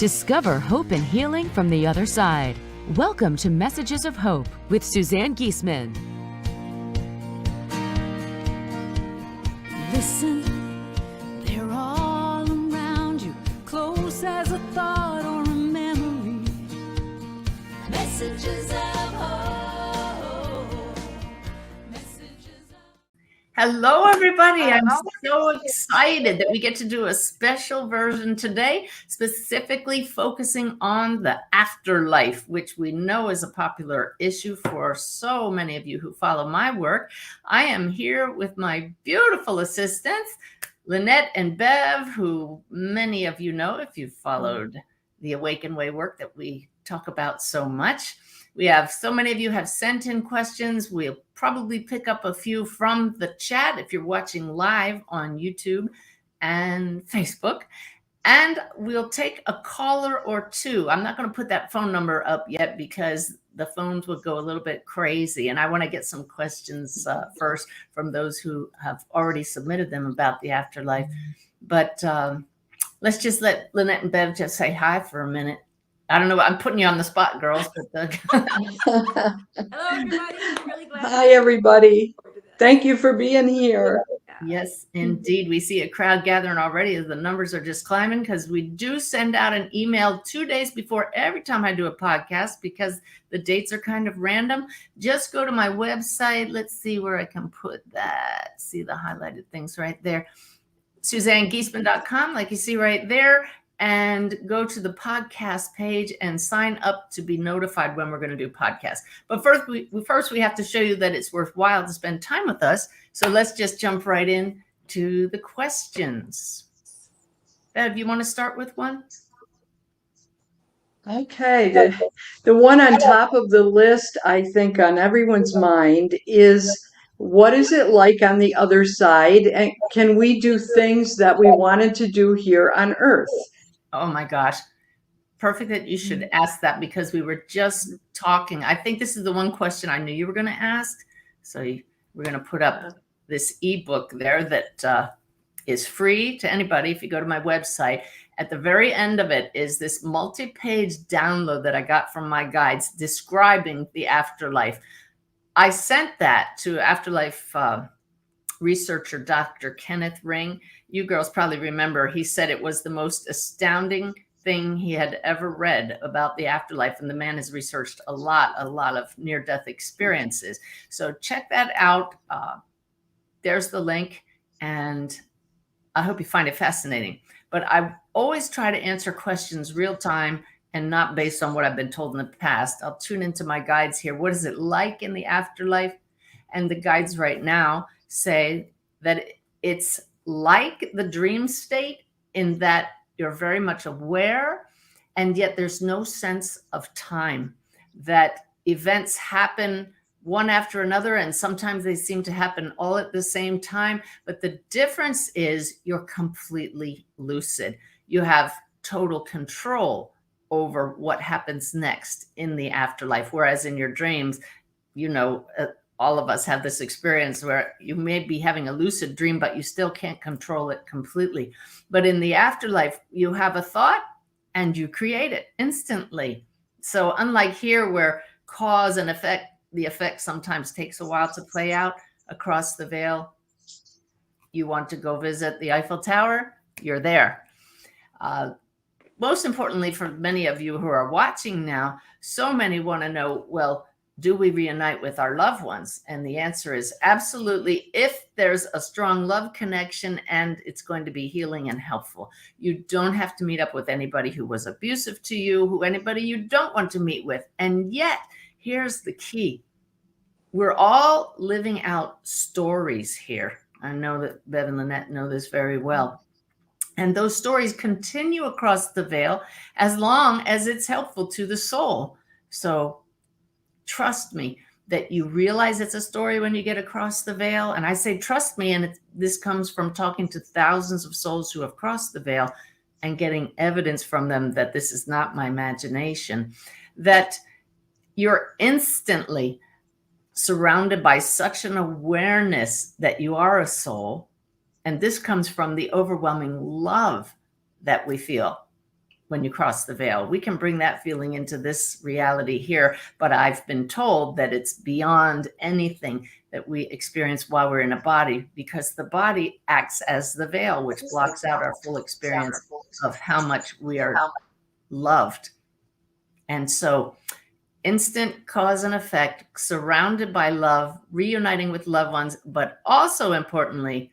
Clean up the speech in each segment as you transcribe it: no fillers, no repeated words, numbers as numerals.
Discover hope and healing from the other side. Welcome to Messages of Hope with Suzanne Giesemann. Listen, they're all around you, close as a thought or a memory. Messages of hope. Messages of... Hello, everybody. I'm so excited that we get to do a special version today, specifically focusing on the afterlife, which we know is a popular issue for so many of you who follow my work. I am here with my beautiful assistants, Lynette and Bev, who many of you know if you've followed the Awaken Way work that we talk about so much. We have so many of you have sent in questions. We'll probably pick up a few from the chat if you're watching live on YouTube and Facebook. And we'll take a caller or two. I'm not going to put that phone number up yet because the phones would go a little bit crazy. And I want to get some questions first from those who have already submitted them about the afterlife. But let's just let Lynette and Bev just say hi for a minute. I don't know. I'm putting you on the spot, girls. But Hello, everybody. I'm really glad. Hi, everybody. Thank you for being here. Yes, indeed. We see a crowd gathering already as the numbers are just climbing because we do send out an email 2 days before every time I do a podcast because the dates are kind of random. Just go to my website. Let's see where I can put that. See the highlighted things right there. SuzanneGiesemann.com, like you see right there. And go to the podcast page and sign up to be notified when we're going to do podcasts. But first we have to show you that it's worthwhile to spend time with us. So let's just jump right in to the questions. Bev, you want to start with one? Okay. The one on top of the list, I think on everyone's mind is, what is it like on the other side? And can we do things that we wanted to do here on Earth? Oh my gosh. Perfect that you should ask that because we were just talking. I think this is the one question I knew you were going to ask. So we're going to put up this ebook there that is free to anybody. If you go to my website, at the very end of it is this multi-page download that I got from my guides describing the afterlife. I sent that to Afterlife researcher Dr. Kenneth Ring. You girls probably remember he said it was the most astounding thing he had ever read about the afterlife. And the man has researched a lot of near-death experiences. So check that out. There's the link. And I hope you find it fascinating. But I always try to answer questions real time and not based on what I've been told in the past. I'll tune into my guides here. What is it like in the afterlife? And the guides right now say that it's like the dream state in that you're very much aware, and yet there's no sense of time, that events happen one after another, and sometimes they seem to happen all at the same time. But the difference is you're completely lucid. You have total control over what happens next in the afterlife, whereas in your dreams, all of us have this experience where you may be having a lucid dream, but you still can't control it completely. But in the afterlife, you have a thought and you create it instantly. So unlike here where cause and effect, the effect sometimes takes a while to play out across the veil. You want to go visit the Eiffel Tower, you're there. Most importantly, for many of you who are watching now, so many want to know, well, do we reunite with our loved ones? And the answer is absolutely, if there's a strong love connection and it's going to be healing and helpful. You don't have to meet up with anybody who was abusive to you, anybody you don't want to meet with. And yet, here's the key. We're all living out stories here. I know that Bev and Lynette know this very well. And those stories continue across the veil as long as it's helpful to the soul. So trust me that you realize it's a story when you get across the veil. And I say, trust me. And this comes from talking to thousands of souls who have crossed the veil and getting evidence from them that this is not my imagination, that you're instantly surrounded by such an awareness that you are a soul. And this comes from the overwhelming love that we feel when you cross the veil. We can bring that feeling into this reality here, but I've been told that it's beyond anything that we experience while we're in a body, because the body acts as the veil, which blocks out our full experience of how much we are loved. And so instant cause and effect, surrounded by love, reuniting with loved ones, but also importantly,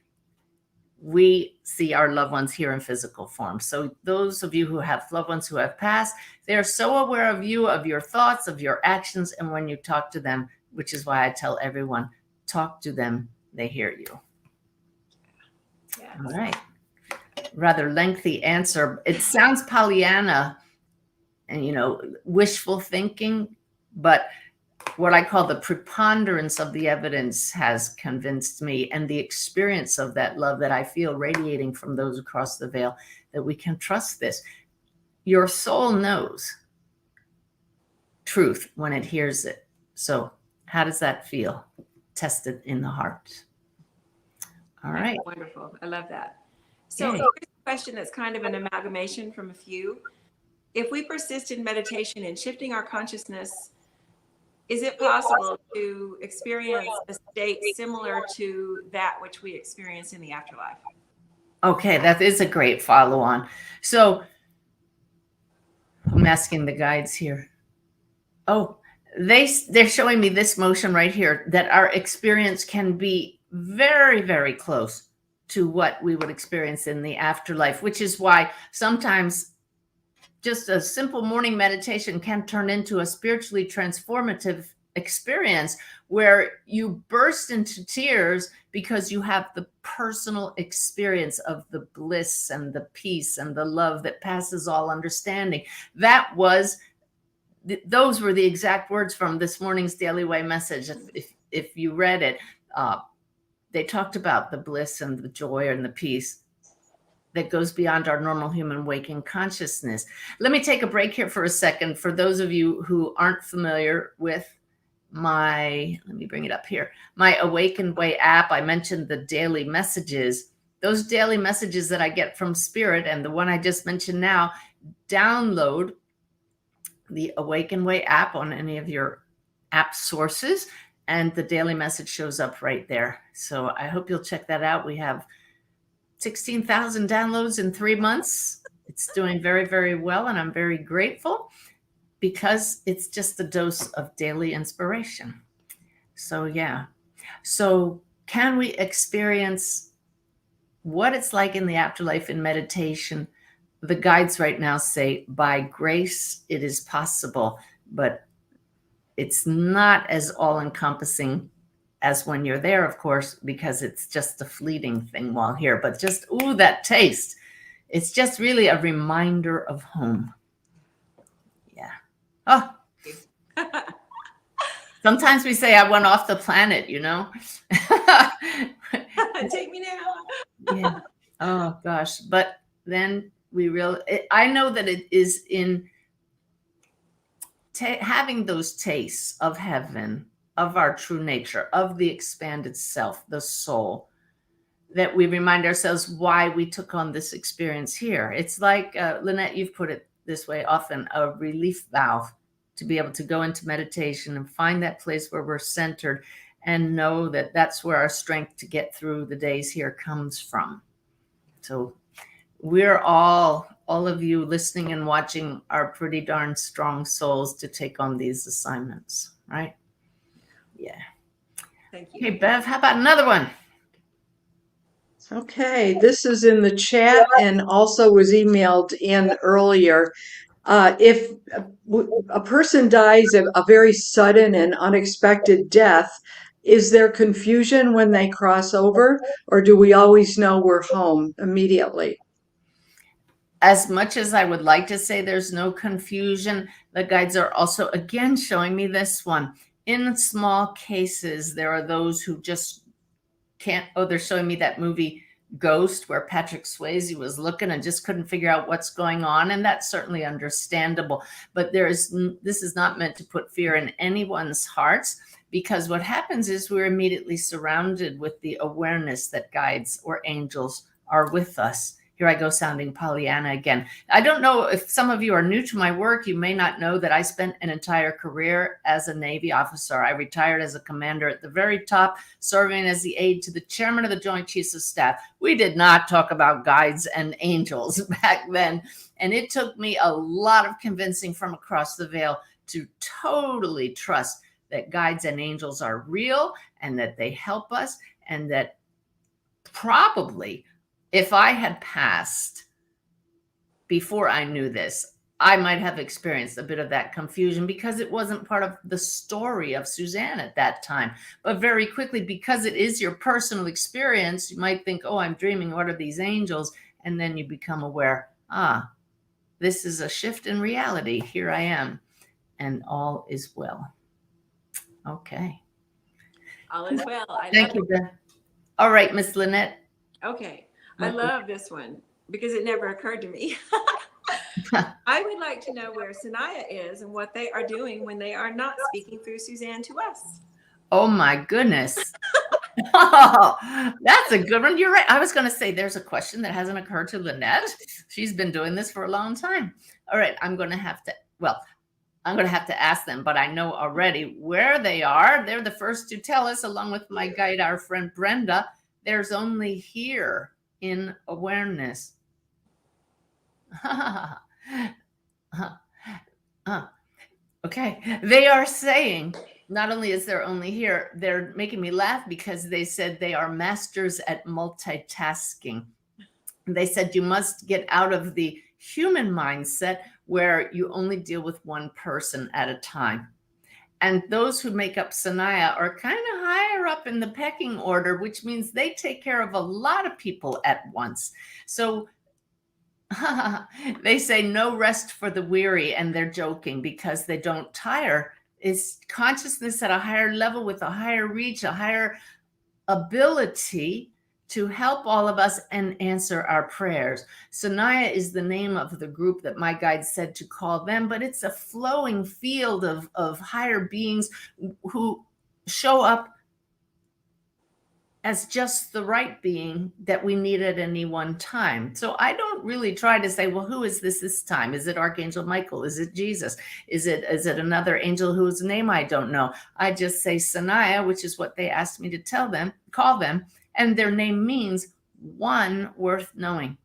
we see our loved ones here in physical form. So those of you who have loved ones who have passed, they're so aware of you, of your thoughts, of your actions. And when you talk to them, which is why I tell everyone, talk to them, they hear you. Yeah. All right. Rather lengthy answer. It sounds Pollyanna and, wishful thinking, but what I call the preponderance of the evidence has convinced me, and the experience of that love that I feel radiating from those across the veil, that we can trust this. Your soul knows truth when it hears it. So how does that feel? Tested in the heart. All right. Wonderful. I love that. So Yay. here's a question that's kind of an amalgamation from a few. If we persist in meditation and shifting our consciousness, is it possible to experience a state similar to that which we experience in the afterlife? Okay, that is a great follow-on. So I'm asking the guides here. Oh, they're showing me this motion right here, that our experience can be very, very close to what we would experience in the afterlife, which is why sometimes just a simple morning meditation can turn into a spiritually transformative experience where you burst into tears because you have the personal experience of the bliss and the peace and the love that passes all understanding. Those were the exact words from this morning's Daily Way message. If you read it, they talked about the bliss and the joy and the peace that goes beyond our normal human waking consciousness. Let me take a break here for a second. For those of you who aren't familiar with let me bring it up here, my Awaken Way app, I mentioned the daily messages. Those daily messages that I get from Spirit and the one I just mentioned now, download the Awaken Way app on any of your app sources, and the daily message shows up right there. So I hope you'll check that out. We have 16,000 downloads in 3 months. It's doing very, very well, and I'm very grateful because it's just a dose of daily inspiration. So yeah. So can we experience what it's like in the afterlife in meditation? The guides right now say, by grace, it is possible, but it's not as all-encompassing as when you're there, of course, because it's just a fleeting thing while here. But just, ooh, that taste. It's just really a reminder of home. Yeah. Oh. Sometimes we say, I went off the planet, Take me now. Yeah. Oh, gosh. But then I know that it is in having those tastes of heaven, of our true nature, of the expanded self, the soul, that we remind ourselves why we took on this experience here. It's like, Lynette, you've put it this way often, a relief valve to be able to go into meditation and find that place where we're centered and know that that's where our strength to get through the days here comes from. So we're all of you listening and watching are pretty darn strong souls to take on these assignments, right? Yeah. Thank you. Okay, Bev, how about another one? Okay, this is in the chat and also was emailed in earlier. If a person dies of a very sudden and unexpected death, is there confusion when they cross over, or do we always know we're home immediately? As much as I would like to say there's no confusion, the guides are also again showing me this one. In small cases, there are those who just can't. Oh, they're showing me that movie Ghost, where Patrick Swayze was looking and just couldn't figure out what's going on. And that's certainly understandable. But this is not meant to put fear in anyone's hearts, because what happens is we're immediately surrounded with the awareness that guides or angels are with us. Here I go sounding Pollyanna again. I don't know if some of you are new to my work. You may not know that I spent an entire career as a Navy officer. I retired as a commander at the very top, serving as the aide to the chairman of the Joint Chiefs of Staff. We did not talk about guides and angels back then. And it took me a lot of convincing from across the veil to totally trust that guides and angels are real and that they help us, and that probably if I had passed before I knew this, I might have experienced a bit of that confusion because it wasn't part of the story of Suzanne at that time. But very quickly, because it is your personal experience, you might think, oh, I'm dreaming. What are these angels? And then you become aware, this is a shift in reality. Here I am, and all is well. Okay. All is well. Thank you, Beth. All right, Miss Lynette. Okay. I love this one because it never occurred to me. I would like to know where Sanaya is and what they are doing when they are not speaking through Suzanne to us. Oh my goodness. Oh, that's a good one. You're right. I was going to say there's a question that hasn't occurred to Lynette. She's been doing this for a long time. All right. I'm going to have to ask them, but I know already where they are. They're the first to tell us, along with my guide, our friend Brenda. There's only here in awareness. Okay. They are saying, not only is there only here, they're making me laugh because they said they are masters at multitasking. They said you must get out of the human mindset where you only deal with one person at a time. And those who make up Sanaya are kind of higher up in the pecking order, which means they take care of a lot of people at once. So they say no rest for the weary, and they're joking because they don't tire. It's consciousness at a higher level with a higher reach, a higher ability to help all of us and answer our prayers. Sanaya is the name of the group that my guide said to call them, but it's a flowing field of higher beings who show up as just the right being that we need at any one time. So I don't really try to say, well, who is this time? Is it Archangel Michael? Is it Jesus? Is it another angel whose name I don't know? I just say Sanaya, which is what they asked me to call them. And their name means one worth knowing.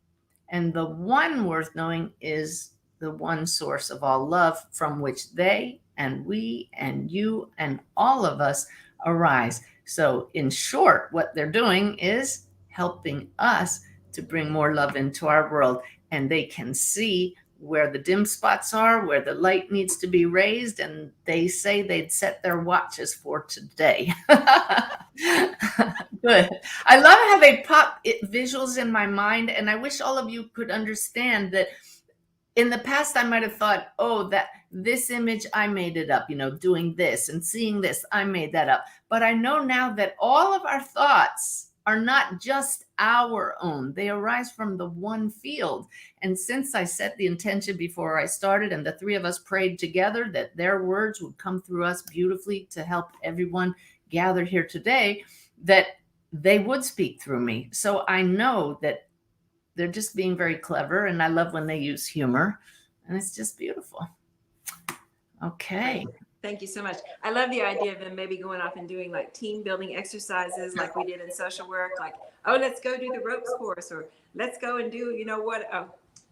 And the one worth knowing is the one source of all love from which they and we and you and all of us arise. So in short, what they're doing is helping us to bring more love into our world. And they can see where the dim spots are, where the light needs to be raised. And they say they'd set their watches for today. Good. I love how they pop visuals in my mind. And I wish all of you could understand that in the past, I might have thought, oh, that this image, I made it up, doing this and seeing this, I made that up. But I know now that all of our thoughts are not just our own. They arise from the one field. And since I set the intention before I started and the three of us prayed together that their words would come through us beautifully to help everyone gathered here today, that they would speak through me. So I know that they're just being very clever. And I love when they use humor. And it's just beautiful. Okay. Thank you so much. I love the idea of them maybe going off and doing like team building exercises like we did in social work. Like, oh, let's go do the ropes course, or let's go and do,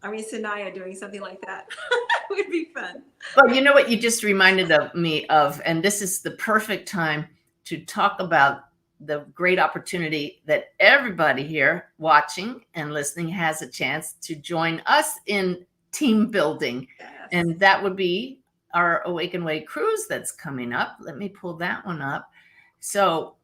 Sanaya doing something like that would be fun. Well, you know what you just reminded me of, and this is the perfect time to talk about the great opportunity that everybody here watching and listening has a chance to join us in team building. Yes. And that would be our Awaken Way cruise that's coming up. Let me pull that one up. So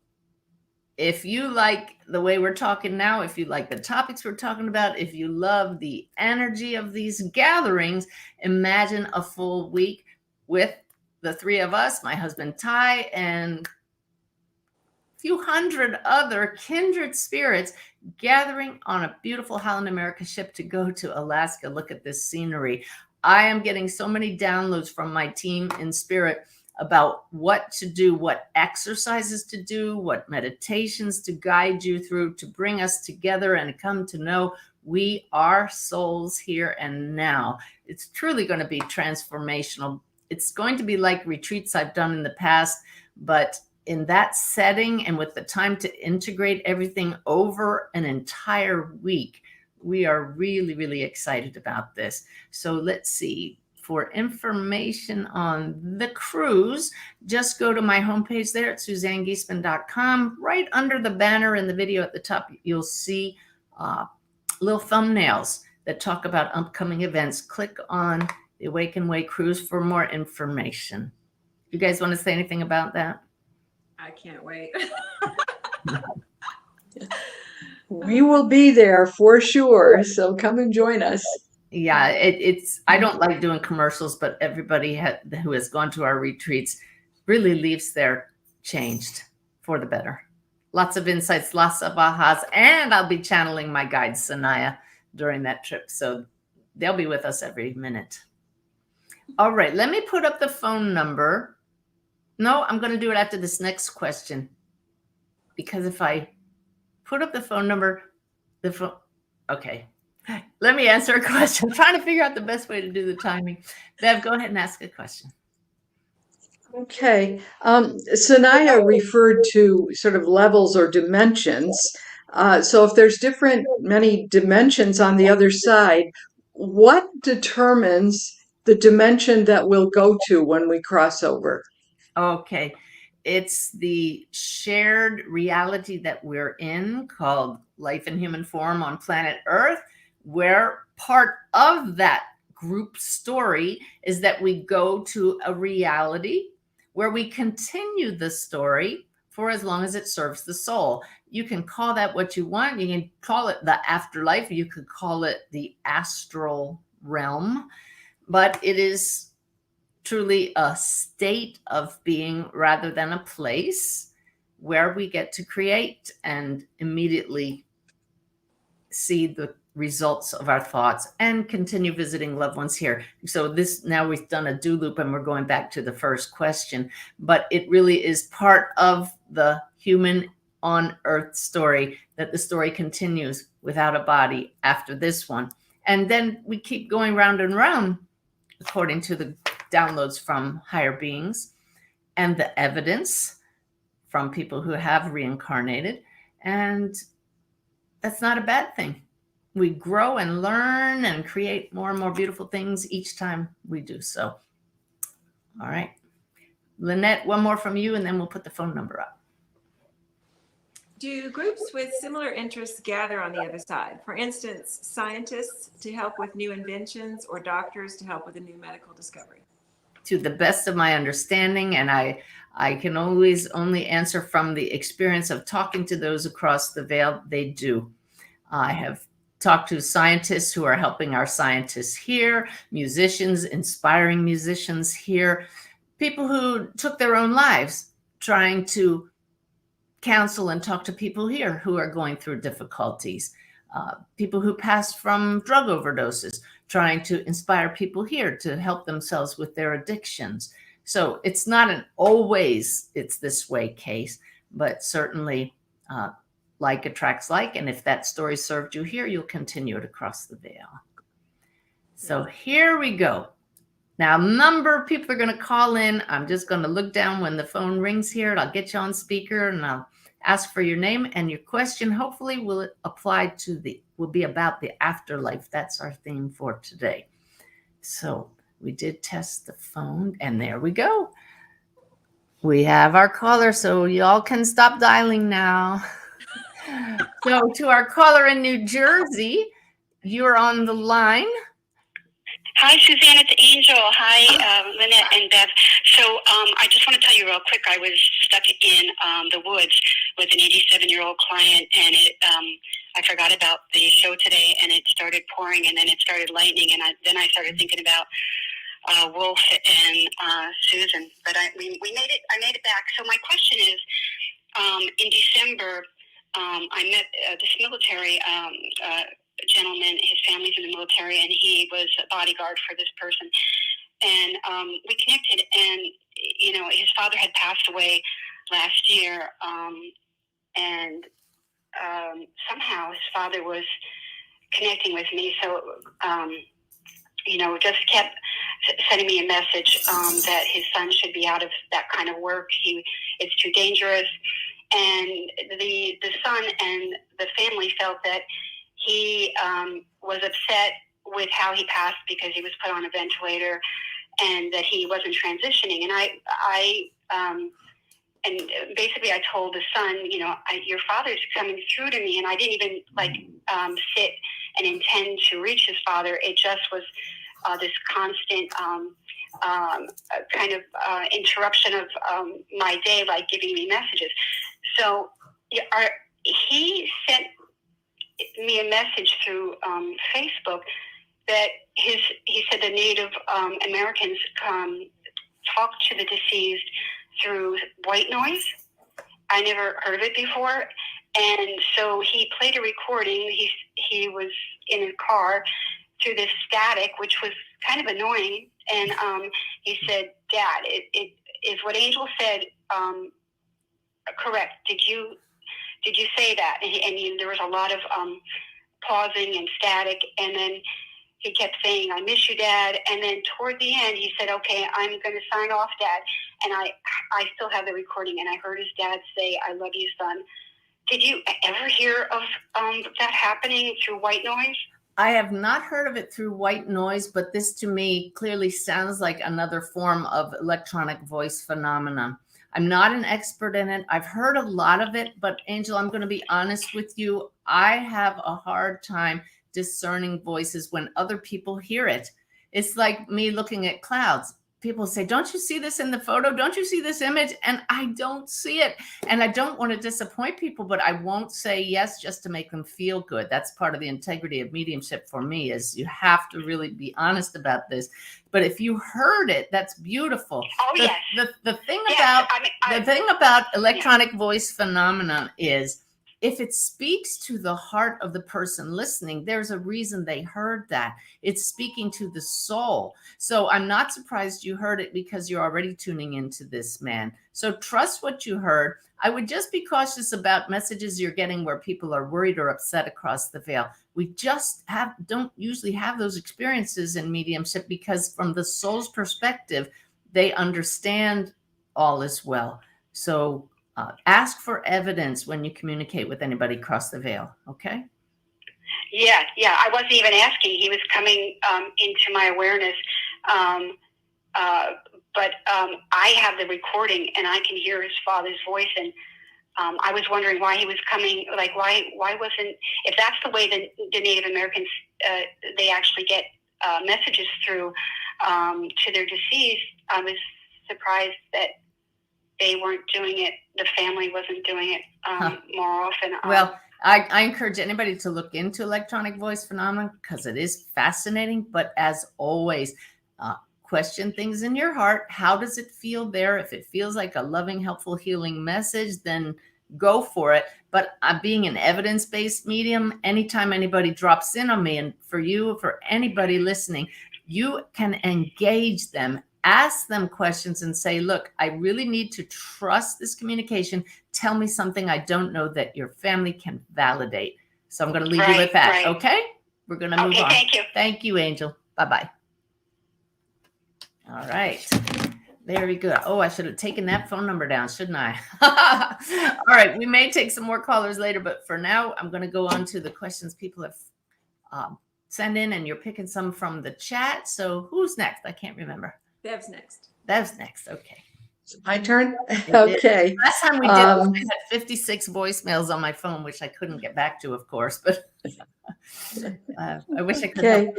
if you like the way we're talking now, if you like the topics we're talking about, if you love the energy of these gatherings, imagine a full week with the three of us, my husband Ty, and a few hundred other kindred spirits gathering on a beautiful Holland America ship to go to Alaska. Look at this scenery. I am getting so many downloads from my team in spirit about what to do, what exercises to do, what meditations to guide you through to bring us together and come to know We are souls here and now. It's truly going to be transformational. It's going to be like retreats I've done in the past, but in that setting and with the time to integrate everything over an entire week, we are really, really excited about this. So let's see. For information on the cruise, just go to my homepage there at SuzanneGiesemann.com. Right under the banner in the video at the top, you'll see little thumbnails that talk about upcoming events. Click on the Awaken Way cruise for more information. You guys want to say anything about that? I can't wait. We will be there for sure. So come and join us. Yeah, it's I don't like doing commercials, but everybody who has gone to our retreats really leaves there changed for the better. Lots of insights, lots of ahas, and I'll be channeling my guide Sanaya during that trip. So they'll be with us every minute. All right, let me put up the phone number. No, I'm going to do it after this next question. Because if I put up the phone number, okay. Let me answer a question. I'm trying to figure out the best way to do the timing. Bev, go ahead and ask a question. Okay. Sanaya referred to sort of levels or dimensions. So if there's many dimensions on the other side, what determines the dimension that we'll go to when we cross over? Okay. It's the shared reality that we're in called life in human form on planet Earth, where part of that group story is that we go to a reality where we continue the story for as long as it serves the soul. You can call that what you want. You can call it the afterlife. You could call it the astral realm, but it is truly a state of being rather than a place where we get to create and immediately see the results of our thoughts and continue visiting loved ones here. So this, now we've done a do loop and we're going back to the first question, but it really is part of the human on earth story, that the story continues without a body after this one. And then we keep going round and round according to the downloads from higher beings and the evidence from people who have reincarnated. And that's not a bad thing. We grow and learn and create more and more beautiful things each time we do so. All right. Lynette, one more from you, and then we'll put the phone number up. Do groups with similar interests gather on the other side? For instance, scientists to help with new inventions or doctors to help with a new medical discovery? To the best of my understanding, and I can always only answer from the experience of talking to those across the veil, they do. I have talked to scientists who are helping our scientists here, musicians, inspiring musicians here, people who took their own lives trying to counsel and talk to people here who are going through difficulties, people who passed from drug overdoses, trying to inspire people here to help themselves with their addictions. So it's not an always it's this way case, but certainly like attracts like. And if that story served you here, you'll continue it across the veil. So here we go. Now, a number of people are going to call in. I'm just going to look down when the phone rings here, and I'll get you on speaker, and I'll ask for your name and your question. Hopefully will be about the afterlife. That's our theme for today. So we did test the phone, and there we go. We have our caller, so y'all can stop dialing now. So to our caller in New Jersey, you're on the line. Hi, Suzanne, it's Angel. Hi, Lynette and Bev. So I just want to tell you real quick, I was stuck in the woods with an 87-year-old client, and I forgot about the show today, and it started pouring, and then it started lightning, and then I started thinking about Wolf and Susan. But I made it back. So my question is, in December, I met this military gentleman. His family's in the military, and he was a bodyguard for this person. And we connected, and his father had passed away last year, and somehow his father was connecting with me. So, just kept sending me a message that his son should be out of that kind of work. It's too dangerous. And the son and the family felt that he was upset with how he passed because he was put on a ventilator and that he wasn't transitioning. And and basically I told the son, your father's coming through to me, and I didn't even sit and intend to reach his father. It just was this constant kind of interruption of my day, like giving me messages. So he sent me a message through Facebook that he said the Native Americans talk to the deceased through white noise. I never heard of it before. And so he played a recording. He was in a car through this static, which was kind of annoying. And he said, "Dad, it is what Angel said correct? Did you say that?" And there was a lot of pausing and static. And then he kept saying, "I miss you, Dad." And then toward the end, he said, "Okay, I'm going to sign off, Dad." And I still have the recording, and I heard his dad say, "I love you, son." Did you ever hear of that happening through white noise? I have not heard of it through white noise, but this to me clearly sounds like another form of electronic voice phenomenon. I'm not an expert in it. I've heard a lot of it, but Angel, I'm going to be honest with you. I have a hard time discerning voices when other people hear it. It's like me looking at clouds. People say, "Don't you see this in the photo? Don't you see this image?" And I don't see it. And I don't want to disappoint people, but I won't say yes just to make them feel good. That's part of the integrity of mediumship for me, is you have to really be honest about this. But if you heard it, that's beautiful. Oh, yes. The thing Yes, about the thing about electronic voice phenomenon is, if it speaks to the heart of the person listening, there's a reason they heard that. It's speaking to the soul. So I'm not surprised you heard it, because you're already tuning into this man. So trust what you heard. I would just be cautious about messages you're getting where people are worried or upset across the veil. We just don't usually have those experiences in mediumship, because from the soul's perspective, they understand all is well. So ask for evidence when you communicate with anybody across the veil, okay? Yeah. I wasn't even asking. He was coming into my awareness. But I have the recording, and I can hear his father's voice. And I was wondering why he was coming. Like, why wasn't, if that's the way the Native Americans, they actually get messages through to their deceased, I was surprised that they weren't doing it. The family wasn't doing it more often. Well, I encourage anybody to look into electronic voice phenomenon, because it is fascinating. But as always, question things in your heart. How does it feel there? If it feels like a loving, helpful, healing message, then go for it. But being an evidence-based medium, anytime anybody drops in on me, and for you, for anybody listening, you can engage them. Ask them questions and say, "Look, I really need to trust this communication. Tell me something I don't know that your family can validate." So I'm going to leave you with that. Right. Okay? We're going to move on. Thank you. Thank you, Angel. Bye-bye. All right. Very good. Oh, I should have taken that phone number down, shouldn't I? All right. We may take some more callers later, but for now, I'm going to go on to the questions people have sent in, and you're picking some from the chat. So who's next? I can't remember. Bev's next. Bev's next. Okay. My turn? Okay. Last time we did, I had 56 voicemails on my phone, which I couldn't get back to, of course, but I wish I could. Okay.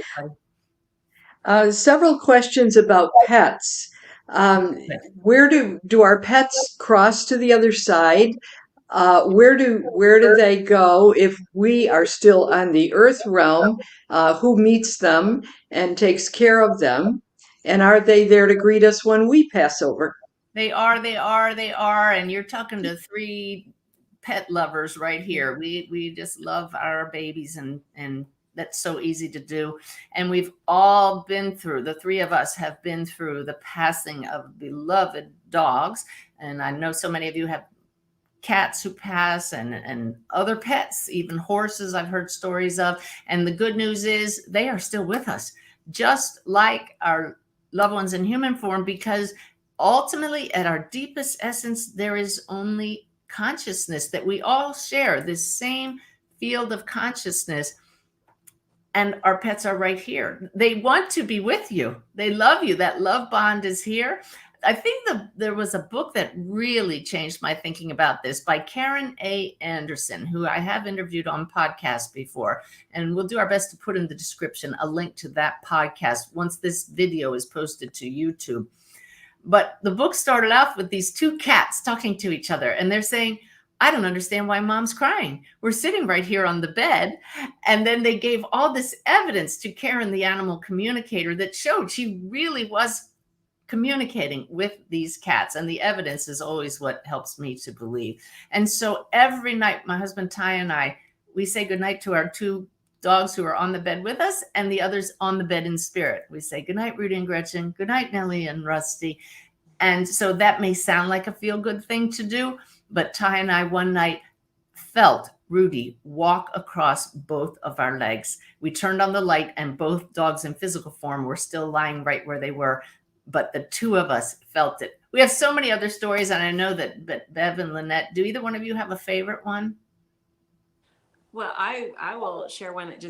Several questions about pets. Where do our pets cross to the other side? Where do they go if we are still on the earth realm? Who meets them and takes care of them? And are they there to greet us when we pass over? They are. And you're talking to three pet lovers right here. We just love our babies, and that's so easy to do. And we've all been through, the three of us have been through the passing of beloved dogs. And I know so many of you have cats who pass and other pets, even horses I've heard stories of. And the good news is they are still with us, just like our loved ones in human form, because ultimately at our deepest essence, there is only consciousness, that we all share this same field of consciousness. And our pets are right here. They want to be with you. They love you. That love bond is here. I think there was a book that really changed my thinking about this by Karen A. Anderson, who I have interviewed on podcast before. And we'll do our best to put in the description a link to that podcast once this video is posted to YouTube. But the book started off with these two cats talking to each other, and they're saying, I don't understand why mom's crying. We're sitting right here on the bed. And then they gave all this evidence to Karen, the animal communicator, that showed she really was communicating with these cats. And the evidence is always what helps me to believe. And so every night, my husband Ty and I, we say goodnight to our two dogs who are on the bed with us and the others on the bed in spirit. We say goodnight, Rudy and Gretchen, goodnight, Nellie and Rusty. And so that may sound like a feel-good thing to do, but Ty and I one night felt Rudy walk across both of our legs. We turned on the light and both dogs in physical form were still lying right where they were, but the two of us felt it. We have so many other stories, and I know that Bev and Lynette, do either one of you have a favorite one? Well, I will share one that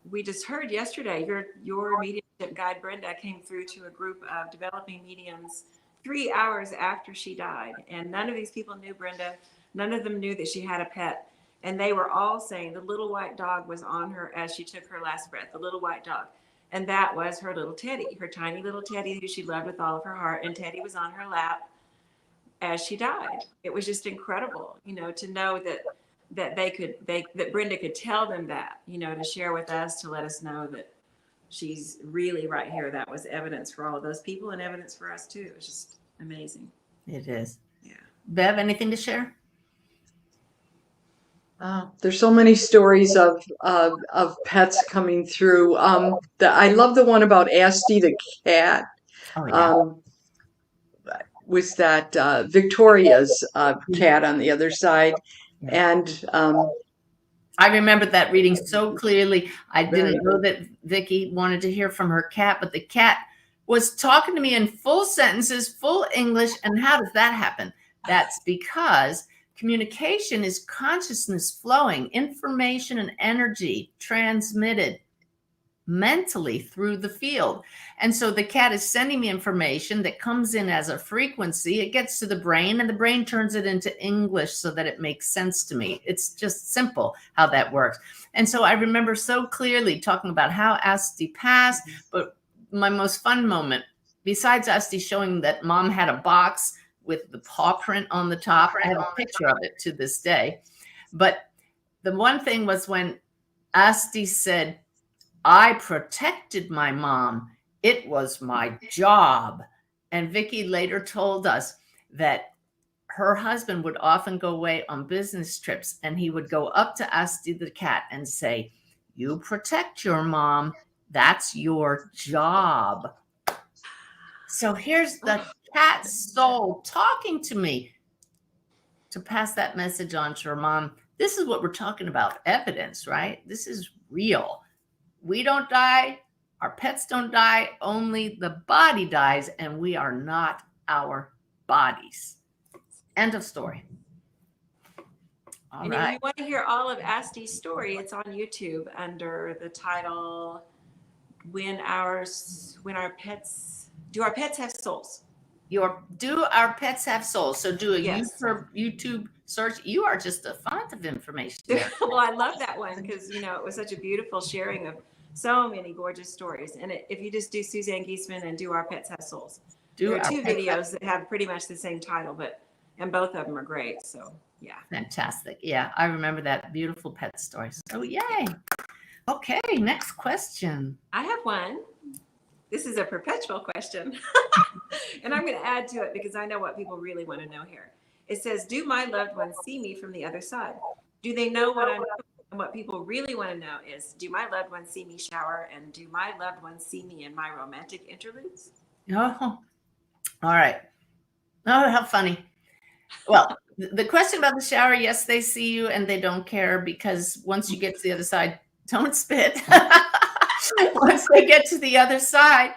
we just heard yesterday. Your mediumship guide, Brenda, came through to a group of developing mediums 3 hours after she died. And none of these people knew Brenda. None of them knew that she had a pet. And they were all saying the little white dog was on her as she took her last breath, the little white dog. And that was her little Teddy, her tiny little Teddy who she loved with all of her heart. And Teddy was on her lap as she died. It was just incredible, to know that Brenda could tell them that, to share with us, to let us know that she's really right here. That was evidence for all of those people and evidence for us too. It was just amazing. It is. Yeah. Bev, anything to share? There's so many stories of pets coming through. I love the one about Asti the cat. Oh, yeah. Was that Victoria's cat on the other side, and I remember that reading so clearly. I didn't know that Vicky wanted to hear from her cat, but the cat was talking to me in full sentences, full English. And how does that happen? That's because communication is consciousness flowing, information and energy transmitted mentally through the field. And so the cat is sending me information that comes in as a frequency. It gets to the brain and the brain turns it into English so that it makes sense to me. It's just simple how that works. And so I remember so clearly talking about how Asti passed, but my most fun moment, besides Asti showing that mom had a box with the paw print on the top, I have a picture of it to this day. But the one thing was when Asti said, I protected my mom. It was my job. And Vicky later told us that her husband would often go away on business trips and he would go up to Asti the cat and say, you protect your mom. That's your job. So here's the cat's soul talking to me to pass that message on to her mom. This is what we're talking about. Evidence, right? This is real. We don't die. Our pets don't die. Only the body dies, and we are not our bodies. End of story. If you want to hear all of Asti's story, it's on YouTube under the title Do Our Pets Have Souls? Do Our Pets Have Souls? So do a YouTube search. You are just a font of information. Well, I love that one because, it was such a beautiful sharing of so many gorgeous stories. And if you just do Suzanne Giesemann and Do Our Pets Have Souls, there are two videos that have pretty much the same title, and both of them are great. So, yeah. Fantastic. Yeah, I remember that beautiful pet story. So, yay. Okay, next question. I have one. This is a perpetual question. And I'm going to add to it because I know what people really want to know here. It says, do my loved ones see me from the other side? Do they know what I'm doing? And what people really want to know is, do my loved ones see me shower? And do my loved ones see me in my romantic interludes? Oh, all right. Oh, how funny. Well, The question about the shower, yes, they see you and they don't care, because once you get to the other side, don't spit. Once they get to the other side,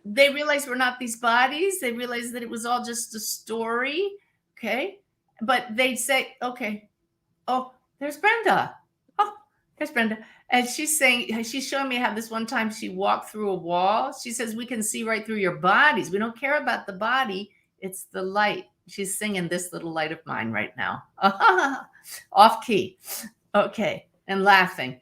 they realize we're not these bodies. They realize that it was all just a story. Okay. But they'd say, okay, oh, there's Brenda. Oh, there's Brenda. And she's showing me how this one time she walked through a wall. She says, we can see right through your bodies. We don't care about the body. It's the light. She's singing This Little Light of Mine right now. Off key. Okay. And laughing.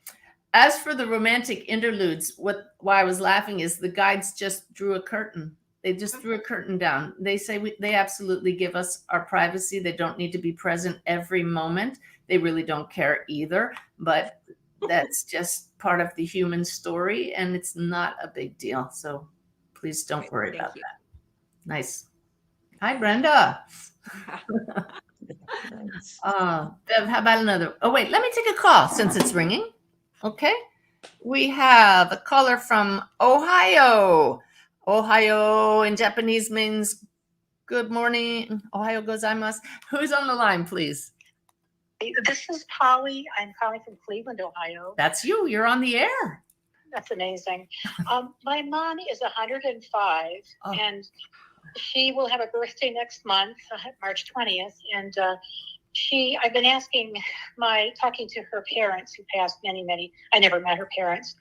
As for the romantic interludes, why I was laughing is the guides just drew a curtain. They just threw a curtain down. They say they absolutely give us our privacy. They don't need to be present every moment. They really don't care either. But that's just part of the human story, and it's not a big deal. So please don't worry about that. Nice. Hi, Brenda. Bev, how about another? Oh, wait, let me take a call since it's ringing. Okay. We have a caller from Ohio. Ohio in Japanese means good morning. Ohio gozaimasu. Who's on the line, please? This is Polly. I'm calling from Cleveland, Ohio. That's you. You're on the air. That's amazing. My mom is 105, and she will have a birthday next month, March 20th. And I've been talking to her parents who passed I never met her parents.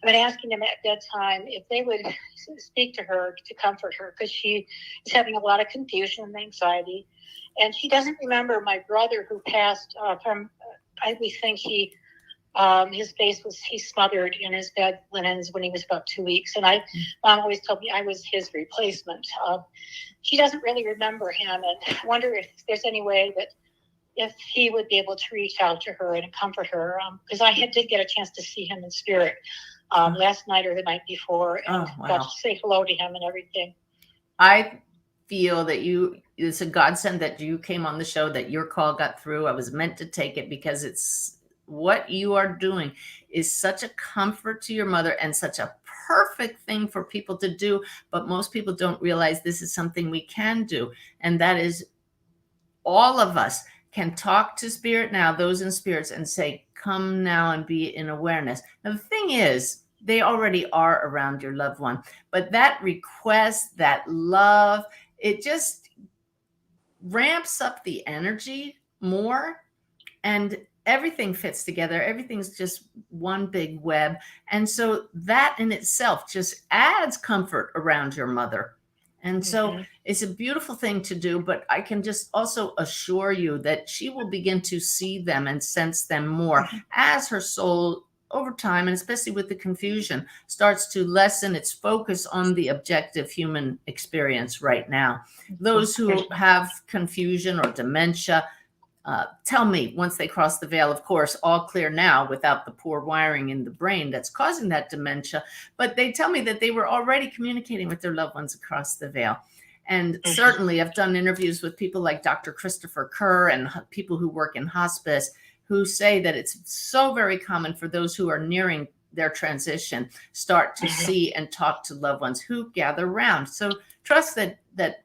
I've been asking them at bedtime if they would speak to her to comfort her, because she is having a lot of confusion and anxiety. And she doesn't remember my brother who passed we think he smothered in his bed linens when he was about 2 weeks. And mom always told me I was his replacement. She doesn't really remember him, and I wonder if there's any way that if he would be able to reach out to her and comfort her, because I did get a chance to see him in spirit last night or the night before, and got to say hello to him and everything. I feel that it's a godsend that you came on the show, that your call got through. I was meant to take it, because it's what you are doing is such a comfort to your mother and such a perfect thing for people to do. But most people don't realize this is something we can do. And that is, all of us can talk to spirit now, those in spirits, and say, come now and be in awareness. Now, the thing is, they already are around your loved one, but that request, that love, it just ramps up the energy more, and everything fits together. Everything's just one big web. And so that in itself just adds comfort around your mother. And so it's a beautiful thing to do, but I can just also assure you that she will begin to see them and sense them more as her soul over time, and especially with the confusion, starts to lessen its focus on the objective human experience right now. Those who have confusion or dementia, tell me once they cross the veil, of course, all clear now without the poor wiring in the brain that's causing that dementia. But they tell me that they were already communicating with their loved ones across the veil. And certainly I've done interviews with people like Dr. Christopher Kerr and people who work in hospice, who say that it's so very common for those who are nearing their transition start to see and talk to loved ones who gather around. So trust that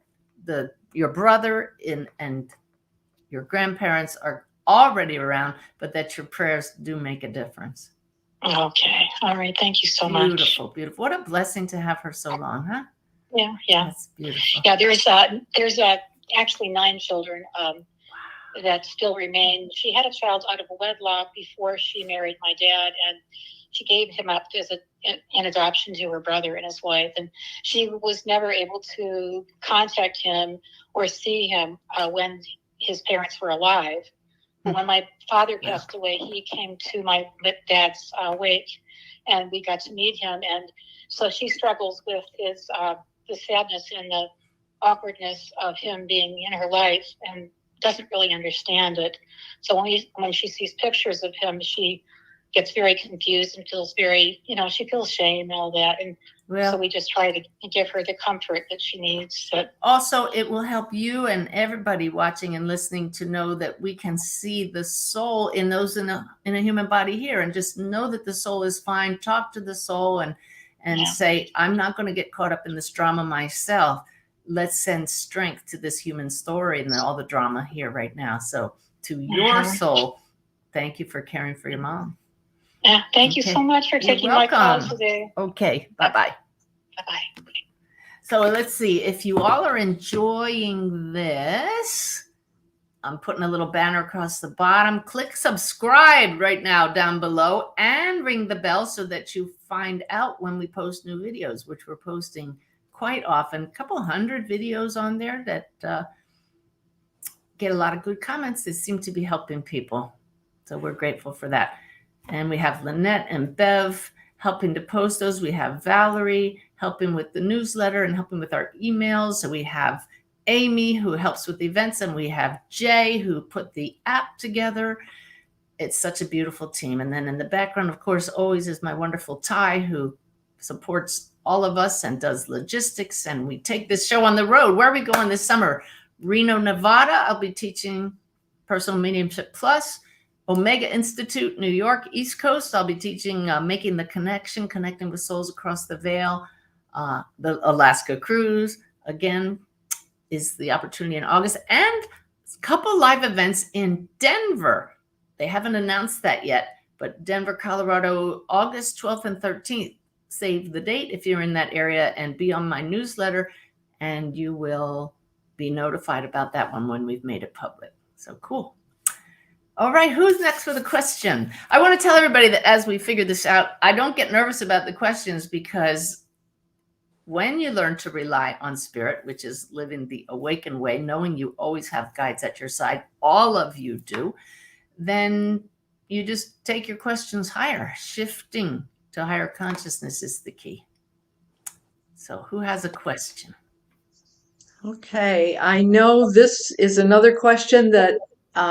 your brother and your grandparents are already around, but that your prayers do make a difference. Okay. All right. Thank you so much. Beautiful, beautiful. What a blessing to have her so long, huh? Yeah. That's beautiful. Yeah, there's actually 9 children that still remain. She had a child out of wedlock before she married my dad, and she gave him up as an adoption to her brother and his wife. And she was never able to contact him or see him when his parents were alive. But when my father passed away, he came to my dad's wake, and we got to meet him. And so she struggles with his the sadness and the awkwardness of him being in her life, and doesn't really understand it. So when she sees pictures of him, she gets very confused and feels very, she feels shame and all that. And so we just try to give her the comfort that she needs. Also, it will help you and everybody watching and listening to know that we can see the soul in those in a human body here, and just know that the soul is fine. Talk to the soul and say, I'm not going to get caught up in this drama myself. let's send strength to this human story and all the drama here right now. So to your soul, thank you for caring for your mom. Yeah, thank you so much for taking my call today. Okay, bye-bye. Bye-bye. So let's see, if you all are enjoying this, I'm putting a little banner across the bottom. Click subscribe right now down below and ring the bell so that you find out when we post new videos, which we're posting quite often. A couple hundred videos on there that get a lot of good comments. They seem to be helping people. So we're grateful for that. And we have Lynette and Bev helping to post those. We have Valerie helping with the newsletter and helping with our emails. So we have Amy who helps with the events, and we have Jay who put the app together. It's such a beautiful team. And then in the background, of course, always is my wonderful Ty who supports all of us and does logistics. And we take this show on the road. Where are we going this summer? Reno, Nevada. I'll be teaching Personal Mediumship Plus. Omega Institute, New York, East Coast. I'll be teaching Making the Connection, Connecting with Souls Across the Veil. The Alaska Cruise, again, is the opportunity in August. And a couple live events in Denver. They haven't announced that yet, but Denver, Colorado, August 12th and 13th. Save the date if you're in that area and be on my newsletter, and you will be notified about that one when we've made it public. So cool. All right, who's next for the question? I want to tell everybody that as we figure this out, I don't get nervous about the questions, because when you learn to rely on spirit, which is living the awakened way, knowing you always have guides at your side, all of you do, then you just take your questions higher. Shifting to higher consciousness is the key. So who has a question? Okay, I know this is another question that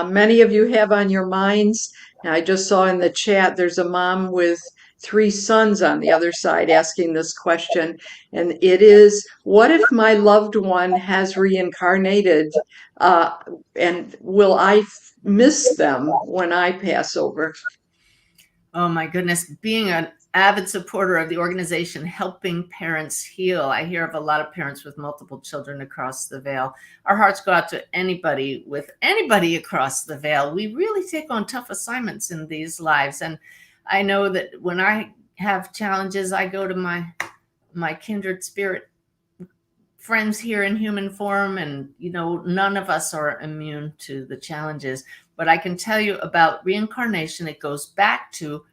many of you have on your minds. And I just saw in the chat there's a mom with 3 sons on the other side asking this question. And it is, what if my loved one has reincarnated? And will I miss them when I pass over? Oh my goodness, being an avid supporter of the organization Helping Parents Heal, I hear of a lot of parents with multiple children across the veil. Our hearts go out to anybody with anybody across the veil. We really take on tough assignments in these lives. And I know that when I have challenges, I go to my kindred spirit friends here in human form, and none of us are immune to the challenges. But I can tell you about reincarnation. It goes back to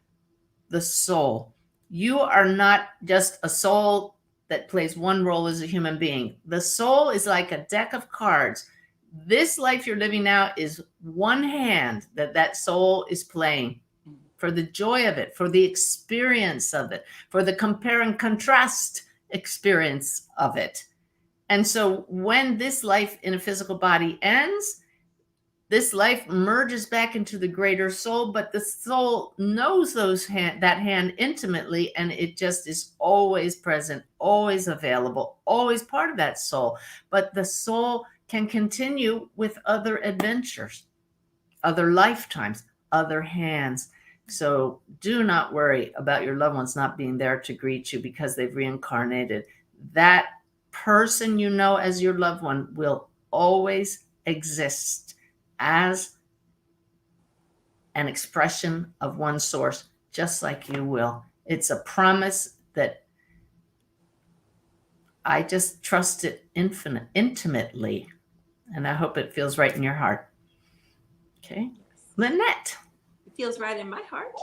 the soul. You are not just a soul that plays one role as a human being. The soul is like a deck of cards. This life you're living now is one hand that soul is playing, for the joy of it, for the experience of it, for the compare and contrast experience of it. And so when this life in a physical body ends, this life merges back into the greater soul, but the soul knows that hand intimately, and it just is always present, always available, always part of that soul. But the soul can continue with other adventures, other lifetimes, other hands. So do not worry about your loved ones not being there to greet you because they've reincarnated. That person you know as your loved one will always exist as an expression of one source, just like you will. It's a promise that I just trust it intimately, and I hope it feels right in your heart. Okay, Lynette. It feels right in my heart.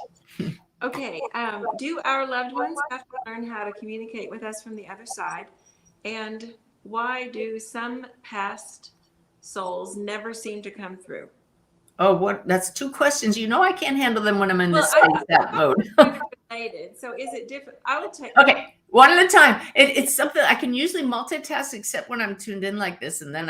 Okay, do our loved ones have to learn how to communicate with us from the other side? And why do some past souls never seem to come through? Oh, what? That's 2 questions. I can't handle them when I'm in this that mode. Related. So is it different? I would take. Okay, one at a time. It's something I can usually multitask, except when I'm tuned in like this, and then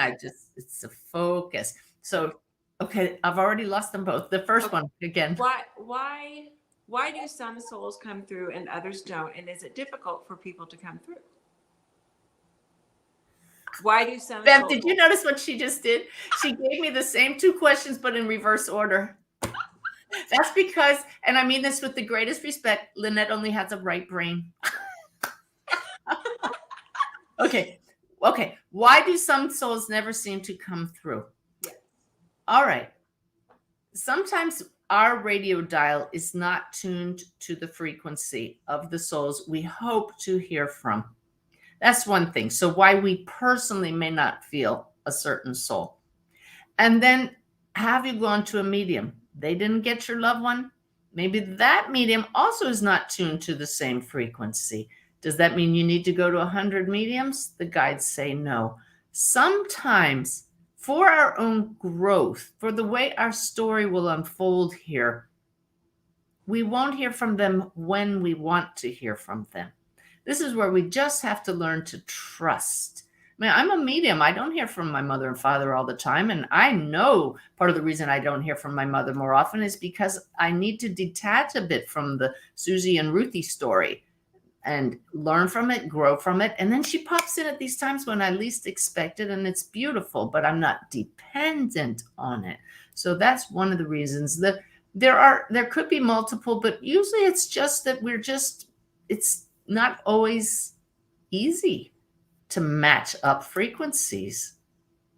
it's a focus. So, okay, I've already lost them both. The first one again. Why do some souls come through and others don't? And is it difficult for people to come through? Why do some Bev, did you notice what she just did? She gave me the same 2 questions, but in reverse order. That's because, and I mean this with the greatest respect, Lynette only has a right brain. Okay. Okay. Why do some souls never seem to come through? Yeah. All right. Sometimes our radio dial is not tuned to the frequency of the souls we hope to hear from. That's one thing. So why we personally may not feel a certain soul. And then have you gone to a medium? They didn't get your loved one. Maybe that medium also is not tuned to the same frequency. Does that mean you need to go to 100 mediums? The guides say no. Sometimes for our own growth, for the way our story will unfold here, we won't hear from them when we want to hear from them. This is where we just have to learn to trust. I mean, I'm a medium. I don't hear from my mother and father all the time. And I know part of the reason I don't hear from my mother more often is because I need to detach a bit from the Susie and Ruthie story and learn from it, grow from it. And then she pops in at these times when I least expect it, and it's beautiful, but I'm not dependent on it. So that's one of the reasons that there could be multiple, but usually it's just that it's not always easy to match up frequencies.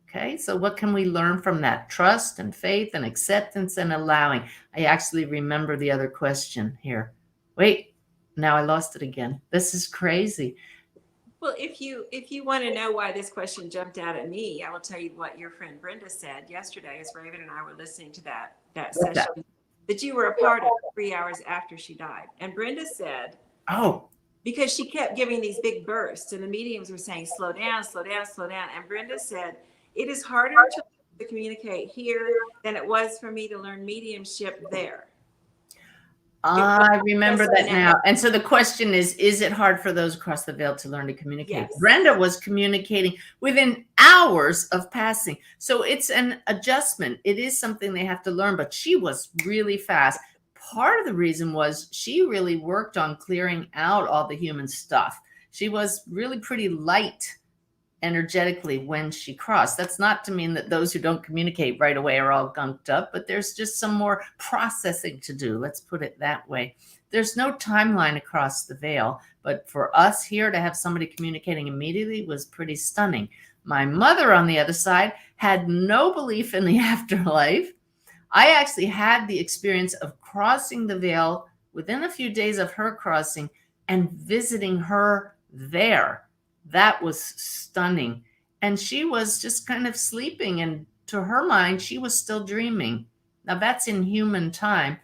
Okay, so what can we learn from that? Trust and faith and acceptance and allowing. I actually remember the other question here. Wait, now I lost it again. This is crazy. Well, if you want to know why this question jumped out at me, I will tell you what your friend Brenda said yesterday as Raven and I were listening to that session that you were a part of 3 hours after she died. And Brenda said, oh, because she kept giving these big bursts and the mediums were saying, slow down, slow down, slow down. And Brenda said, it is harder to communicate here than it was for me to learn mediumship there. I remember that now. And so the question is it hard for those across the veil to learn to communicate? Yes. Brenda was communicating within hours of passing. So it's an adjustment. It is something they have to learn, but she was really fast. Part of the reason was she really worked on clearing out all the human stuff. She was really pretty light energetically when she crossed. That's not to mean that those who don't communicate right away are all gunked up, but there's just some more processing to do. Let's put it that way. There's no timeline across the veil, but for us here to have somebody communicating immediately was pretty stunning. My mother, on the other side, had no belief in the afterlife. I actually had the experience of crossing the veil within a few days of her crossing and visiting her there. That was stunning. And she was just kind of sleeping. And to her mind, she was still dreaming. Now that's in human time.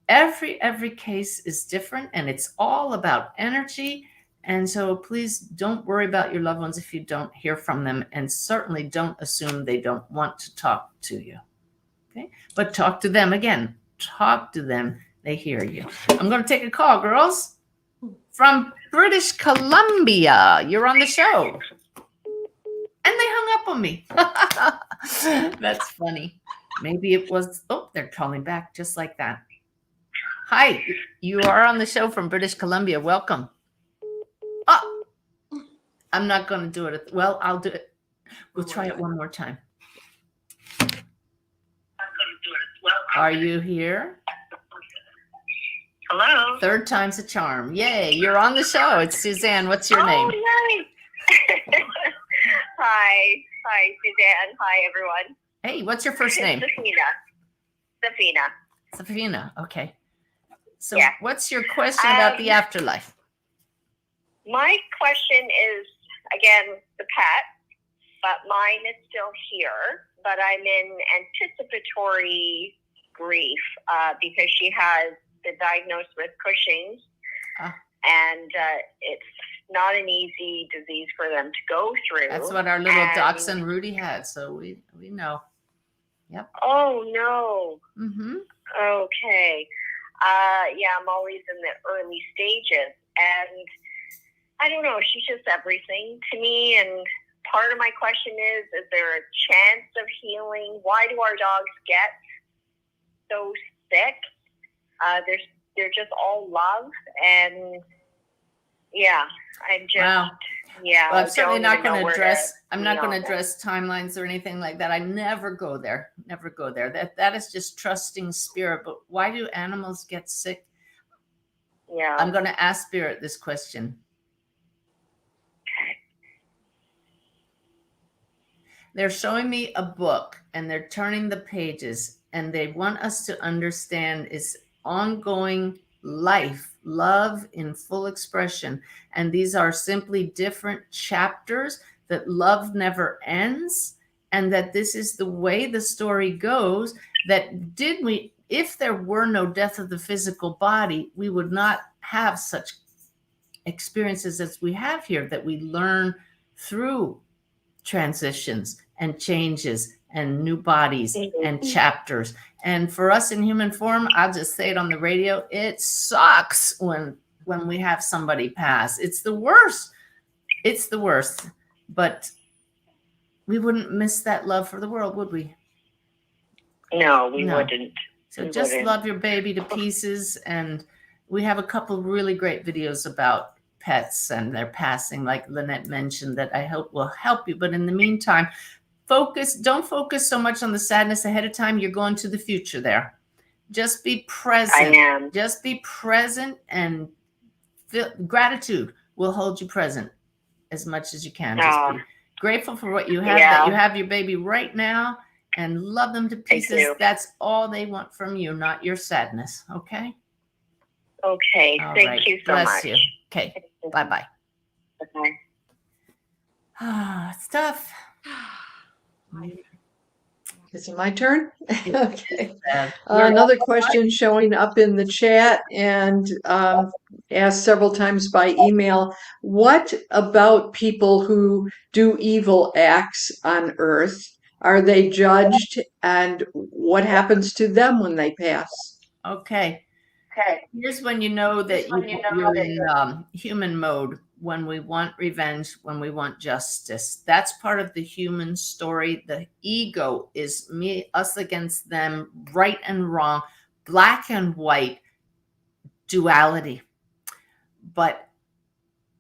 Every case is different, and it's all about energy. And so please don't worry about your loved ones if you don't hear from them. And certainly don't assume they don't want to talk to you. Okay? But talk to them again. Talk to them. They hear you. I'm going to take a call, girls. From British Columbia. You're on the show. And they hung up on me. That's funny. Maybe it was, they're calling back just like that. Hi, you are on the show from British Columbia. Welcome. Oh, I'm not going to do it. Well, I'll do it. We'll try it one more time. Are you here? Hello. Third time's a charm. Yay, you're on the show. It's Suzanne. What's your name? Nice. Hi, Suzanne. Hi, everyone. Hey, what's your first name? Safina. Okay. So Yeah. what's your question about the afterlife? My question is, again, the pet, but mine is still here, but I'm in anticipatory grief because she has been diagnosed with Cushing's, and it's not an easy disease for them to go through. That's what our little dachshund Rudy had, so we know. Yep. Oh, no. Mm-hmm. Okay. Yeah, I'm always in the early stages, and I don't know, she's just everything to me, and part of my question is there a chance of healing? Why do our dogs get so sick? They're just all love, and yeah, I'm just Wow. yeah. Well, I'm certainly not going to address. I'm not going to address timelines or anything like that. I never go there. Never go there. That is just trusting spirit. But why do animals get sick? Yeah. I'm going to ask spirit this question. They're showing me a book and they're turning the pages, and they want us to understand is ongoing life, love in full expression. And these are simply different chapters, that love never ends, and that this is the way the story goes. That if there were no death of the physical body, we would not have such experiences as we have here, that we learn through transitions and changes and new bodies and chapters. And for us in human form, I'll just say it on the radio, it sucks when we have somebody pass. It's the worst. It's the worst. But we wouldn't miss that love for the world, would we? No, we wouldn't. So just love your baby to pieces. And we have a couple really great videos about pets and their passing, like Lynette mentioned, that I hope will help you. But in the meantime, don't focus so much on the sadness ahead of time. You're going to the future there. Just be present. I am. Just be present, and gratitude will hold you present as much as you can. Just be grateful for what you have, that you have your baby right now, and love them to pieces. That's all they want from you, not your sadness. Okay? Okay. Thank you so much. Bless you. Okay. Bye-bye. Bye-bye. It's tough. Is it my turn? Okay. We're Another question showing up in the chat, and asked several times by email. What about people who do evil acts on Earth? Are they judged, and what happens to them when they pass? Okay. Here's when you know that you're in human mode, when we want revenge, when we want justice. That's part of the human story. The ego is us against them, right and wrong, black and white, duality. But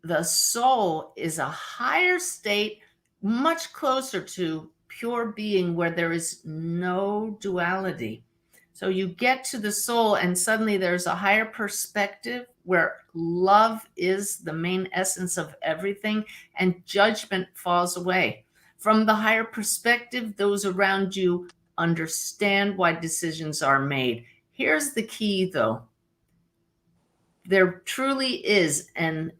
the soul is a higher state, much closer to pure being, where there is no duality. So you get to the soul, and suddenly there's a higher perspective where love is the main essence of everything, and judgment falls away. From the higher perspective, those around you understand why decisions are made. Here's the key, though. There truly is an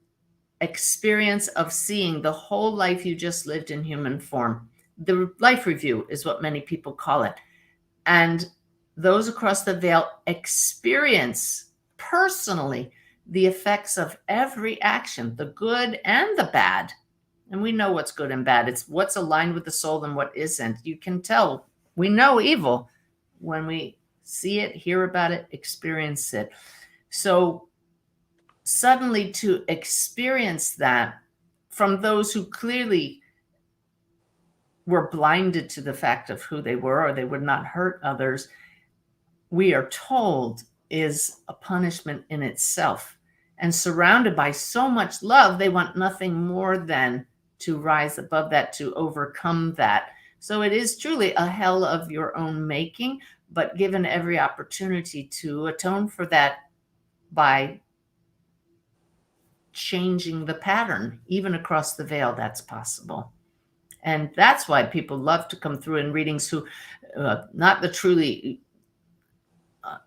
experience of seeing the whole life you just lived in human form. The life review is what many people call it. And those across the veil experience personally the effects of every action, the good and the bad. And we know what's good and bad. It's what's aligned with the soul and what isn't. You can tell. We know evil when we see it, hear about it, experience it. So suddenly to experience that from those who clearly were blinded to the fact of who they were, or they would not hurt others, we are told is a punishment in itself. And surrounded by so much love, they want nothing more than to rise above that, to overcome that. So it is truly a hell of your own making, but given every opportunity to atone for that by changing the pattern, even across the veil, that's possible. And that's why people love to come through in readings who, not the truly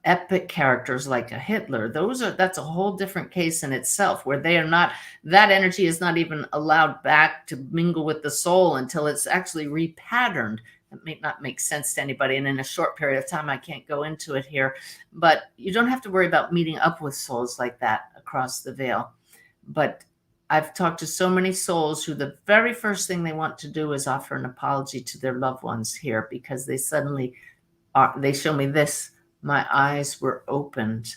epic characters like a Hitler. That's a whole different case in itself, where they are not, that energy is not even allowed back to mingle with the soul until it's actually repatterned. It may not make sense to anybody, and in a short period of time, I can't go into it here, but you don't have to worry about meeting up with souls like that across the veil. But I've talked to so many souls who the very first thing they want to do is offer an apology to their loved ones here, because they suddenly they show me this: my eyes were opened.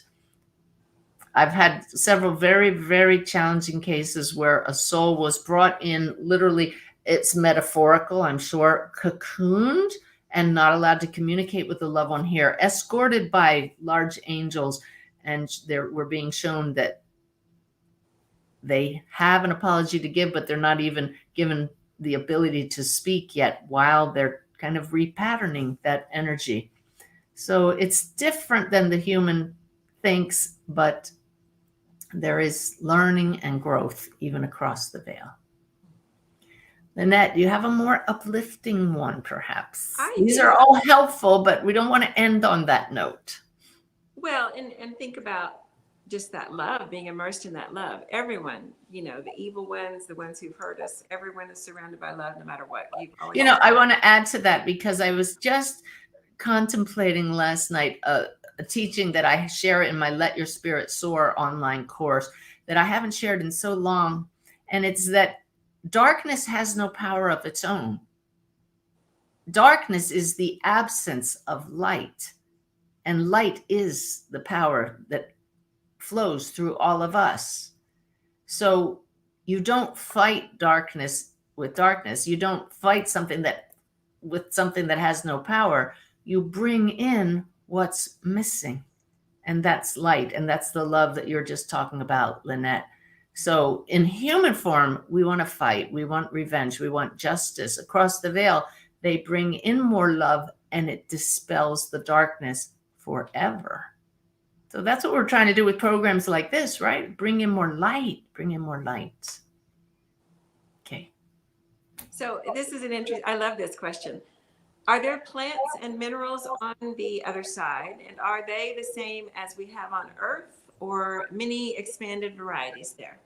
I've had several very, very challenging cases where a soul was brought in, literally, it's metaphorical, I'm sure, cocooned and not allowed to communicate with the loved one here, escorted by large angels, and we're being shown that they have an apology to give, but they're not even given the ability to speak yet, while they're kind of repatterning that energy. So it's different than the human thinks, but there is learning and growth even across the veil. Lynette, do you have a more uplifting one, perhaps? I These do. are all helpful, but we don't want to end on that note. Well, and think about just that love, being immersed in that love. Everyone, the evil ones, the ones who've hurt us, everyone is surrounded by love no matter what. You've always I want to add to that because I was just contemplating last night a teaching that I share in my Let Your Spirit Soar online course that I haven't shared in so long. And it's that darkness has no power of its own. Darkness is the absence of light, and light is the power that flows through all of us. So you don't fight darkness with darkness. You don't fight something with something that has no power. You bring in what's missing, and that's light, and that's the love that you're just talking about, Lynette. So in human form, we want to fight, we want revenge, we want justice. Across the veil, they bring in more love, and it dispels the darkness forever. So that's what we're trying to do with programs like this, right? Bring in more light, bring in more light. Okay. So this is I love this question. Are there plants and minerals on the other side? And are they the same as we have on Earth, or many expanded varieties there?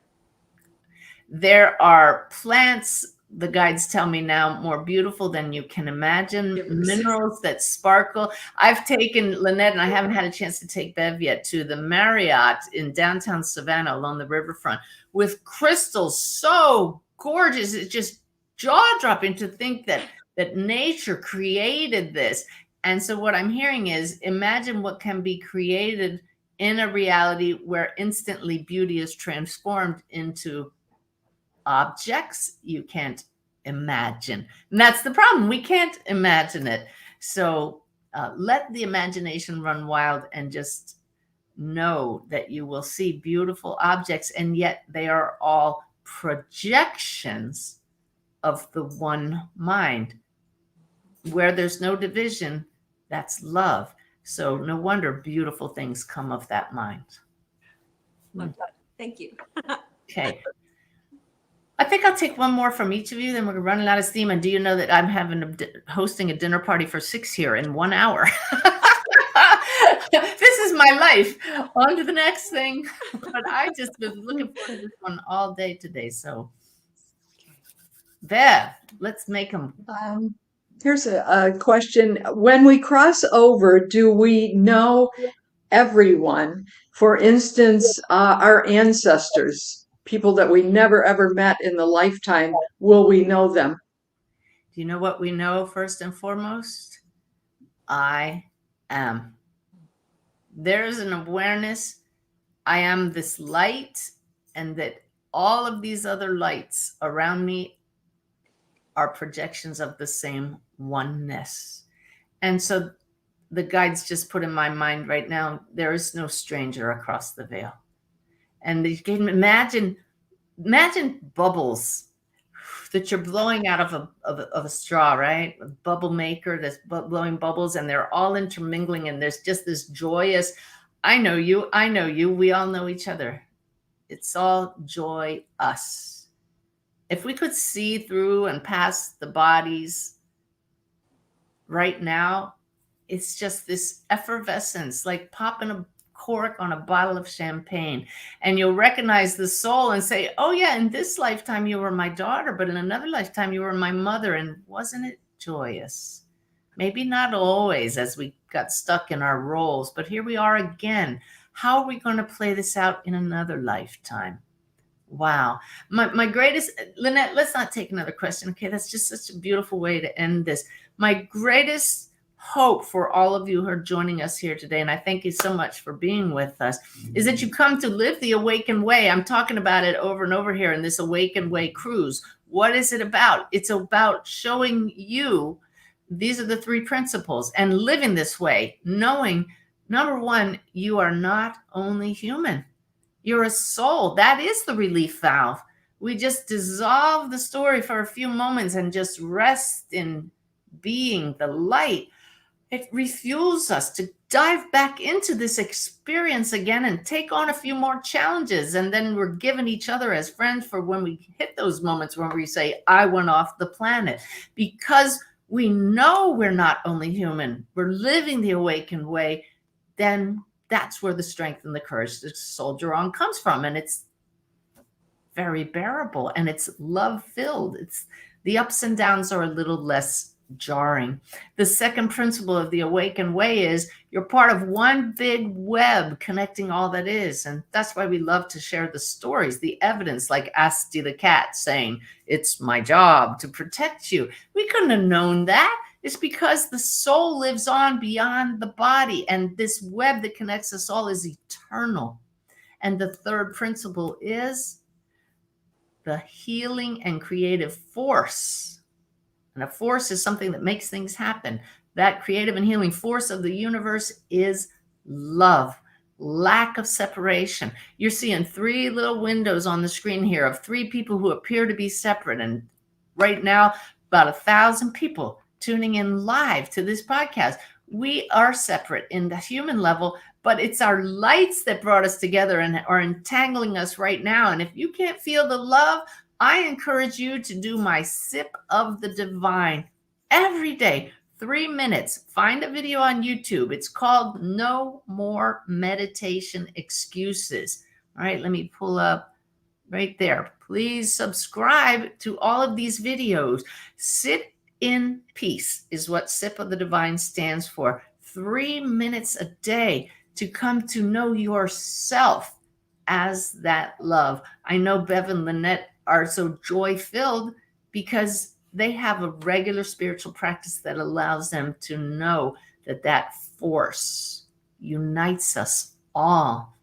There are plants, the guides tell me now, more beautiful than you can imagine. Minerals that sparkle. I've taken Lynette, and I haven't had a chance to take Bev yet, to the Marriott in downtown Savannah along the riverfront with crystals so gorgeous. It's just jaw-dropping to think that nature created this. And so what I'm hearing is, imagine what can be created in a reality where instantly beauty is transformed into objects you can't imagine. And that's the problem. We can't imagine it. So let the imagination run wild, and just know that you will see beautiful objects, and yet they are all projections of the one mind. Where there's no division, that's love. So no wonder beautiful things come of that mind. Love that. Thank you. Okay. I think I'll take one more from each of you, then we're running out of steam. And do you know that I'm hosting a dinner party for 6 here in 1 hour? This is my life. On to the next thing. But I just was looking forward to this one all day today. So, Bev, let's make them. Here's a question. When we cross over, do we know everyone? For instance, our ancestors, people that we never ever met in the lifetime, will we know them? Do you know what we know first and foremost? I am. There is an awareness. I am this light, and that all of these other lights around me are projections of the same oneness. And so the guides just put in my mind right now, there is no stranger across the veil. And you can imagine bubbles that you're blowing out of a straw, right? A bubble maker that's blowing bubbles, and they're all intermingling, and there's just this joyous, I know you, we all know each other. It's all joy, us. If we could see through and past the bodies right now, it's just this effervescence, like popping a cork on a bottle of champagne, and you'll recognize the soul and say, oh yeah, in this lifetime you were my daughter, but in another lifetime you were my mother. And wasn't it joyous? Maybe not always, as we got stuck in our roles, but here we are again. How are we going to play this out in another lifetime? Wow. My greatest, Lynette, let's not take another question. Okay. That's just such a beautiful way to end this. My greatest hope for all of you who are joining us here today, and I thank you so much for being with us, is that you come to live the Awaken Way. I'm talking about it over and over here in this Awaken Way cruise. What is it about? It's about showing you these are the 3 principles, and living this way, knowing, number 1, you are not only human. You're a soul. That is the relief valve. We just dissolve the story for a few moments and just rest in being the light. it refuels us to dive back into this experience again and take on a few more challenges. And then we're giving each other as friends for when we hit those moments when we say, I went off the planet, because we know we're not only human, we're living the awakened way. Then that's where the strength and the courage to soldier on comes from. And it's very bearable and it's love filled. It's the ups and downs are a little less jarring. The second principle of the Awaken Way is you're part of one big web connecting all that is. And that's why we love to share the stories, the evidence, like Asti the cat saying, it's my job to protect you. We couldn't have known that. It's because the soul lives on beyond the body, and this web that connects us all is eternal. And the third principle is the healing and creative force. And a force is something that makes things happen. That creative and healing force of the universe is love, lack of separation. You're seeing 3 little windows on the screen here of 3 people who appear to be separate. And right now, about 1,000 people tuning in live to this podcast. We are separate in the human level, but it's our lights that brought us together and are entangling us right now. And if you can't feel the love, I encourage you to do my sip of the divine every day, 3 minutes. Find a video on YouTube. It's called No More Meditation Excuses. All right, let me pull up right there. Please subscribe to all of these videos. Sit in peace is what Sip of the Divine stands for. 3 minutes a day to come to know yourself as that love. I know Bev and Lynette are so joy-filled because they have a regular spiritual practice that allows them to know that that force unites us all.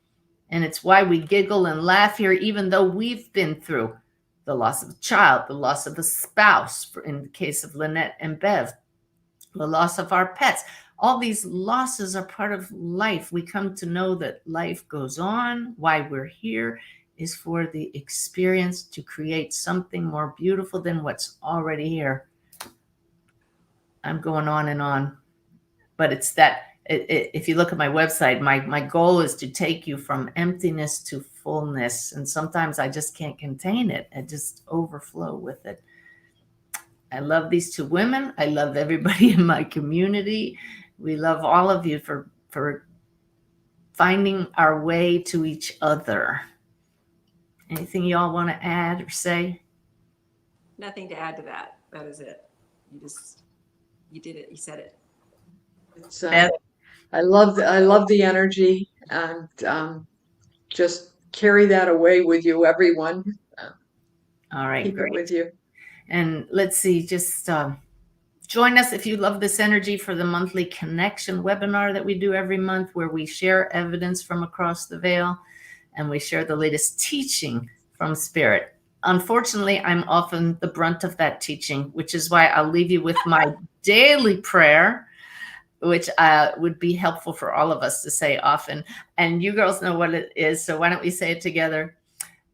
And it's why we giggle and laugh here, even though we've been through the loss of a child, the loss of a spouse, in the case of Lynette and Bev, the loss of our pets. All these losses are part of life. We come to know that life goes on. Why we're here is for the experience to create something more beautiful than what's already here. I'm going on and on, but it's that if you look at my website, my goal is to take you from emptiness to fullness. And sometimes I just can't contain it. I just overflow with it. I love these 2 women. I love everybody in my community. We love all of you for finding our way to each other. Anything you all want to add or say? Nothing to add to that. That is it. You did it. You said it. It's, I love the energy, and just carry that away with you, everyone. All right, Keep great. it with you. And let's see, just join us if you love this energy for the monthly connection webinar that we do every month, where we share evidence from across the veil and we share the latest teaching from Spirit. Unfortunately, I'm often the brunt of that teaching, which is why I'll leave you with my daily prayer, which would be helpful for all of us to say often. And you girls know what it is, so why don't we say it together?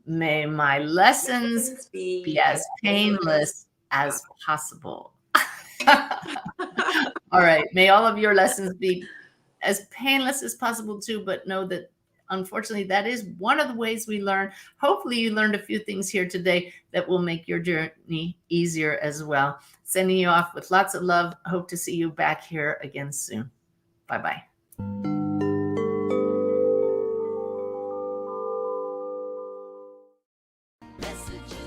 May my lessons be as painless as possible. All right. May all of your lessons be as painless as possible too, but know that unfortunately that is one of the ways we learn. Hopefully you learned a few things here today that will make your journey easier as well. Sending you off with lots of love. Hope to see you back here again soon. Bye-bye. Messages.